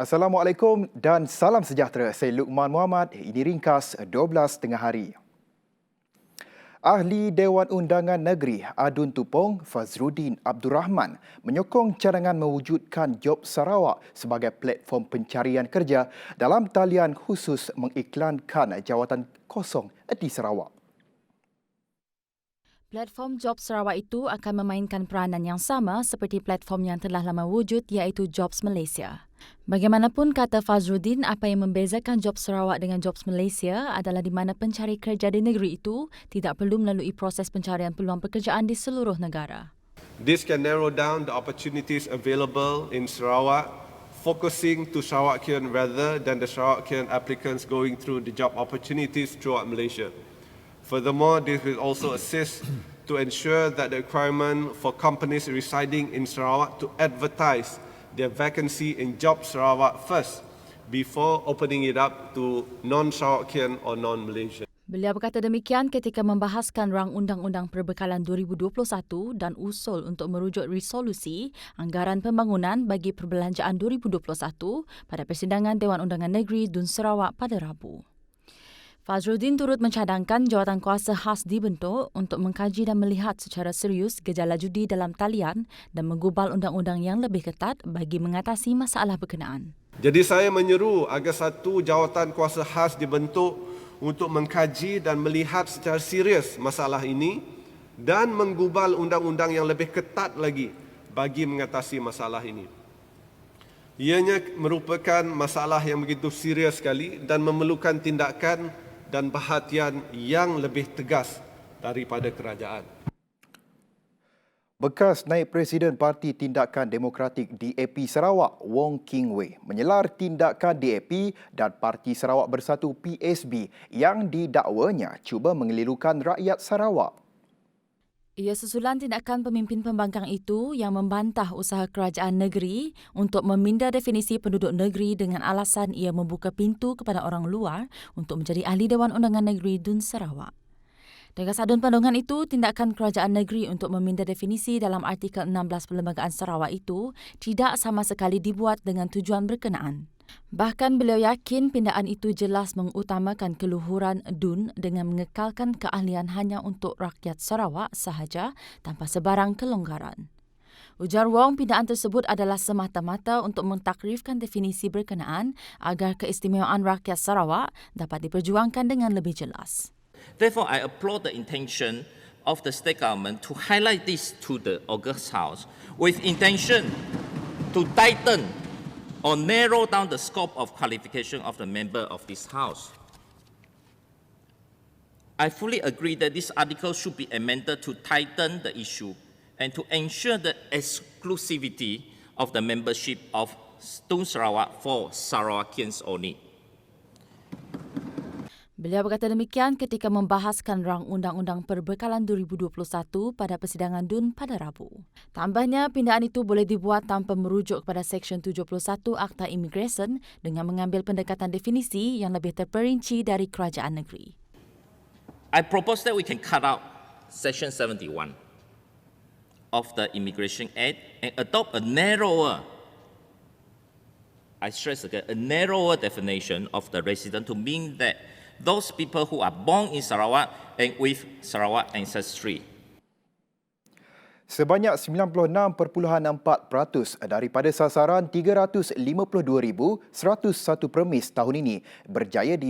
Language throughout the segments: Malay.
Assalamualaikum dan salam sejahtera. Saya Luqman Muhammad. Ini ringkas 12 tengah hari. Ahli Dewan Undangan Negeri Adun Tupong Fazruddin Abdul Rahman menyokong cadangan mewujudkan Job Sarawak sebagai platform pencarian kerja dalam talian khusus mengiklankan jawatan kosong di Sarawak. Platform Job Sarawak itu akan memainkan peranan yang sama seperti platform yang telah lama wujud iaitu Jobs Malaysia. Bagaimanapun, kata Fazruddin, apa yang membezakan Jobs Sarawak dengan Jobs Malaysia adalah di mana pencari kerja di negeri itu tidak perlu melalui proses pencarian peluang pekerjaan di seluruh negara. This can narrow down the opportunities available in Sarawak, focusing to Sarawakian rather than the Sarawakian applicants going through the job opportunities throughout Malaysia. Furthermore, this will also assist to ensure that the requirement for companies residing in Sarawak to advertise their vacancy in Job Sarawak first before opening it up to non-Sarawakian or non-Malaysian. Beliau berkata demikian ketika membahaskan rang Undang-Undang Perbekalan 2021 dan usul untuk merujuk resolusi anggaran pembangunan bagi perbelanjaan 2021 pada persidangan Dewan Undangan Negeri Dun Sarawak pada Rabu. Fazruddin turut mencadangkan jawatan kuasa khas dibentuk untuk mengkaji dan melihat secara serius gejala judi dalam talian dan menggubal undang-undang yang lebih ketat bagi mengatasi masalah berkenaan. Jadi saya menyeru agar satu jawatan kuasa khas dibentuk untuk mengkaji dan melihat secara serius masalah ini dan menggubal undang-undang yang lebih ketat lagi bagi mengatasi masalah ini. Ianya merupakan masalah yang begitu serius sekali dan memerlukan tindakan dan perhatian yang lebih tegas daripada kerajaan. Bekas Naib Presiden Parti Tindakan Demokratik DAP Sarawak, Wong King Wei, menyelar tindakan DAP dan Parti Sarawak Bersatu PSB yang didakwanya cuba mengelirukan rakyat Sarawak. Ia susulan tindakan pemimpin pembangkang itu yang membantah usaha kerajaan negeri untuk meminda definisi penduduk negeri dengan alasan ia membuka pintu kepada orang luar untuk menjadi ahli Dewan Undangan Negeri Dun Sarawak. Tegas Adun Pandongan itu, tindakan kerajaan negeri untuk meminda definisi dalam artikel 16 Perlembagaan Sarawak itu tidak sama sekali dibuat dengan tujuan berkenaan. Bahkan beliau yakin pindaan itu jelas mengutamakan keluhuran DUN dengan mengekalkan keahlian hanya untuk rakyat Sarawak sahaja tanpa sebarang kelonggaran. Ujar Wong, pindaan tersebut adalah semata-mata untuk mentakrifkan definisi berkenaan agar keistimewaan rakyat Sarawak dapat diperjuangkan dengan lebih jelas. Therefore, I applaud the intention of the state government to highlight this to the August House with intention to tighten or narrow down the scope of qualification of the member of this House. I fully agree that this article should be amended to tighten the issue and to ensure the exclusivity of the membership of Dun Sarawak for Sarawakians only. Beliau berkata demikian ketika membahaskan rang Undang-Undang Perbekalan 2021 pada persidangan DUN pada Rabu. Tambahnya, pindaan itu boleh dibuat tanpa merujuk kepada Seksyen 71 Akta Imigresen dengan mengambil pendekatan definisi yang lebih terperinci dari kerajaan negeri. I propose that we can cut out Section 71 of the Immigration Act and adopt a narrower, I stress again, a narrower definition of the resident to mean that those people who are born in Sarawak and with Sarawak ancestry. Sebanyak 96.4% daripada sasaran 352,101 premis tahun ini berjaya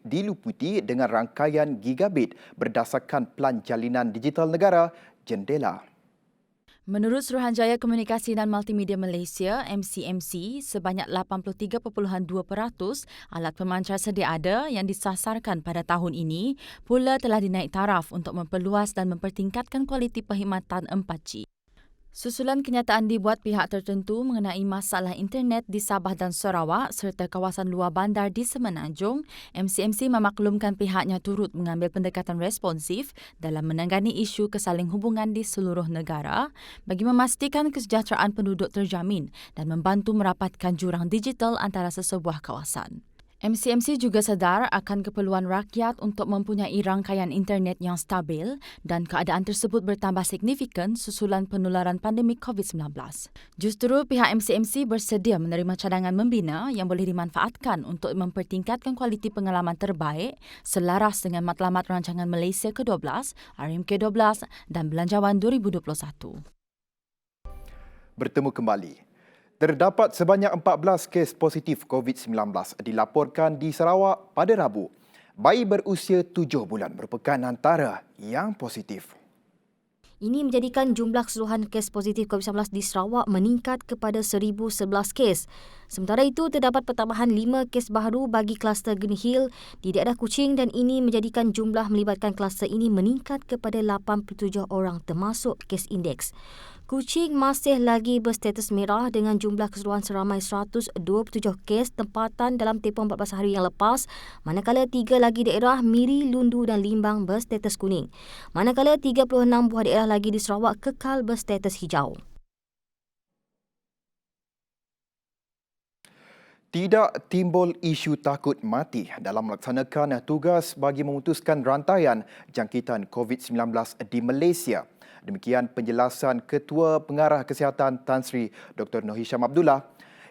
diluputi dengan rangkaian gigabit berdasarkan Pelan Jalinan Digital Negara Jendela. Menurut Suruhanjaya Komunikasi dan Multimedia Malaysia, MCMC, sebanyak 83.2% alat pemancar sedia ada yang disasarkan pada tahun ini pula telah dinaik taraf untuk memperluas dan mempertingkatkan kualiti perkhidmatan 4G. Susulan kenyataan dibuat pihak tertentu mengenai masalah internet di Sabah dan Sarawak serta kawasan luar bandar di Semenanjung, MCMC memaklumkan pihaknya turut mengambil pendekatan responsif dalam menangani isu kesaling hubungan di seluruh negara bagi memastikan kesejahteraan penduduk terjamin dan membantu merapatkan jurang digital antara sesebuah kawasan. MCMC juga sedar akan keperluan rakyat untuk mempunyai rangkaian internet yang stabil dan keadaan tersebut bertambah signifikan susulan penularan pandemik COVID-19. Justru pihak MCMC bersedia menerima cadangan membina yang boleh dimanfaatkan untuk mempertingkatkan kualiti pengalaman terbaik selaras dengan matlamat Rancangan Malaysia ke-12, RMK-12 dan Belanjawan 2021. Bertemu kembali. Terdapat sebanyak 14 kes positif COVID-19 dilaporkan di Sarawak pada Rabu. Bayi berusia 7 bulan merupakan antara yang positif. Ini menjadikan jumlah keseluruhan kes positif COVID-19 di Sarawak meningkat kepada 1,011 kes. Sementara itu, terdapat pertambahan 5 kes baru bagi kluster Green Hill di daerah Kuching dan ini menjadikan jumlah melibatkan kluster ini meningkat kepada 87 orang termasuk kes indeks. Kuching masih lagi berstatus merah dengan jumlah keseluruhan seramai 127 kes tempatan dalam tempoh 14 hari yang lepas, manakala 3 lagi daerah Miri, Lundu dan Limbang berstatus kuning. Manakala 36 buah daerah lagi di Sarawak kekal berstatus hijau. Tidak timbul isu takut mati dalam melaksanakan tugas bagi memutuskan rantaian jangkitan COVID-19 di Malaysia. Demikian penjelasan Ketua Pengarah Kesihatan Tan Sri Dr. Noor Hisham Abdullah.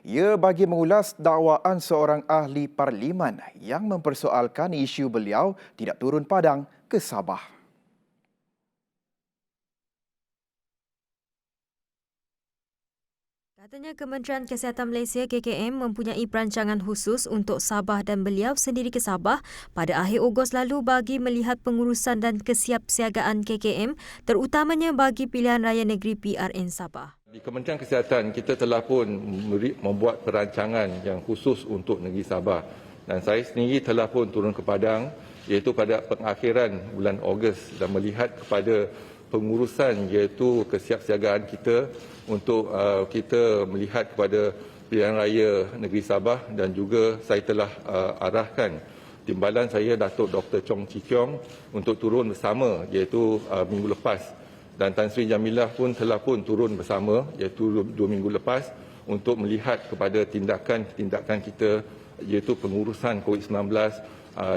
Ia bagi mengulas dakwaan seorang ahli parlimen yang mempersoalkan isu beliau tidak turun padang ke Sabah. Katanya Kementerian Kesihatan Malaysia KKM mempunyai perancangan khusus untuk Sabah dan beliau sendiri ke Sabah pada akhir Ogos lalu bagi melihat pengurusan dan kesiapsiagaan KKM terutamanya bagi pilihan raya negeri PRN Sabah. Di Kementerian Kesihatan kita telah pun membuat perancangan yang khusus untuk negeri Sabah dan saya sendiri telah pun turun ke Padang iaitu pada pengakhiran bulan Ogos dan melihat kepada pengurusan iaitu kesiapsiagaan kita untuk kita melihat kepada pilihan raya negeri Sabah dan juga saya telah arahkan timbalan saya Datuk Dr. Chong Chi Kiong untuk turun bersama iaitu minggu lepas dan Tan Sri Jamilah pun telah pun turun bersama iaitu 2 minggu lepas untuk melihat kepada tindakan-tindakan kita iaitu pengurusan COVID-19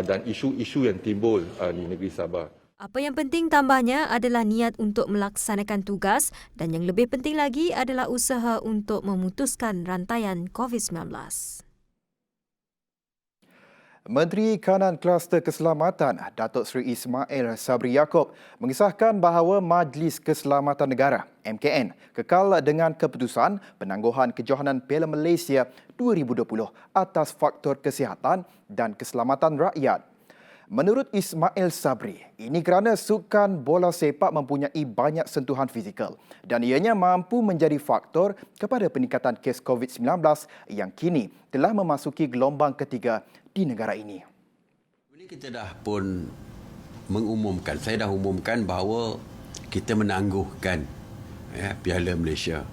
dan isu-isu yang timbul di negeri Sabah. Apa yang penting tambahnya adalah niat untuk melaksanakan tugas dan yang lebih penting lagi adalah usaha untuk memutuskan rantaian COVID-19. Menteri Kanan Kluster Keselamatan Datuk Seri Ismail Sabri Yaakob mengisahkan bahawa Majlis Keselamatan Negara MKN kekal dengan keputusan penangguhan kejohanan Piala Malaysia 2020 atas faktor kesihatan dan keselamatan rakyat. Menurut Ismail Sabri, ini kerana sukan bola sepak mempunyai banyak sentuhan fizikal dan ianya mampu menjadi faktor kepada peningkatan kes COVID-19 yang kini telah memasuki gelombang ketiga di negara ini. Kita dah pun mengumumkan, saya dah umumkan bahawa kita menangguhkan Piala Malaysia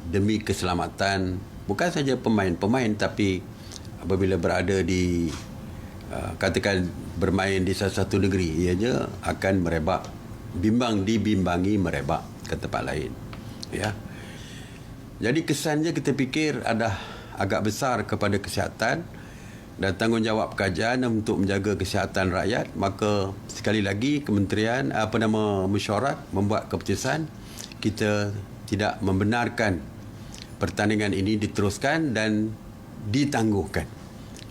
demi keselamatan bukan saja pemain-pemain tapi apabila berada di katakan bermain di satu negeri ianya akan merebak dibimbangi merebak ke tempat lain ya. Jadi kesannya kita fikir ada agak besar kepada kesihatan dan tanggungjawab kerajaan untuk menjaga kesihatan rakyat, maka sekali lagi kementerian mesyuarat membuat keputusan kita tidak membenarkan pertandingan ini diteruskan dan ditangguhkan.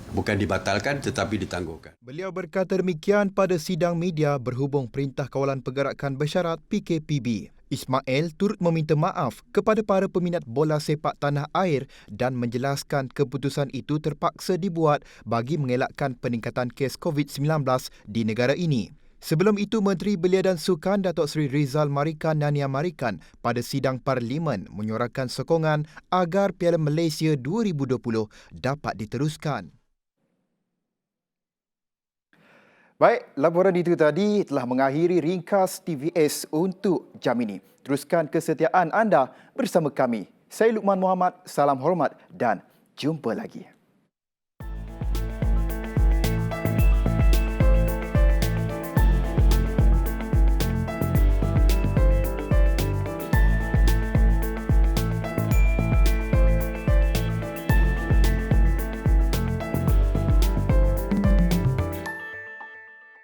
Bukan dibatalkan tetapi ditangguhkan. Beliau berkata demikian pada sidang media berhubung Perintah Kawalan Pergerakan Bersyarat PKPB. Ismail turut meminta maaf kepada para peminat bola sepak tanah air dan menjelaskan keputusan itu terpaksa dibuat bagi mengelakkan peningkatan kes COVID-19 di negara ini. Sebelum itu, Menteri Belia dan Sukan Datuk Seri Rizal Marikan Nania Marikan pada sidang Parlimen menyuarakan sokongan agar Piala Malaysia 2020 dapat diteruskan. Baik, laporan itu tadi telah mengakhiri ringkas TVS untuk jam ini. Teruskan kesetiaan anda bersama kami. Saya Luqman Muhammad, salam hormat dan jumpa lagi.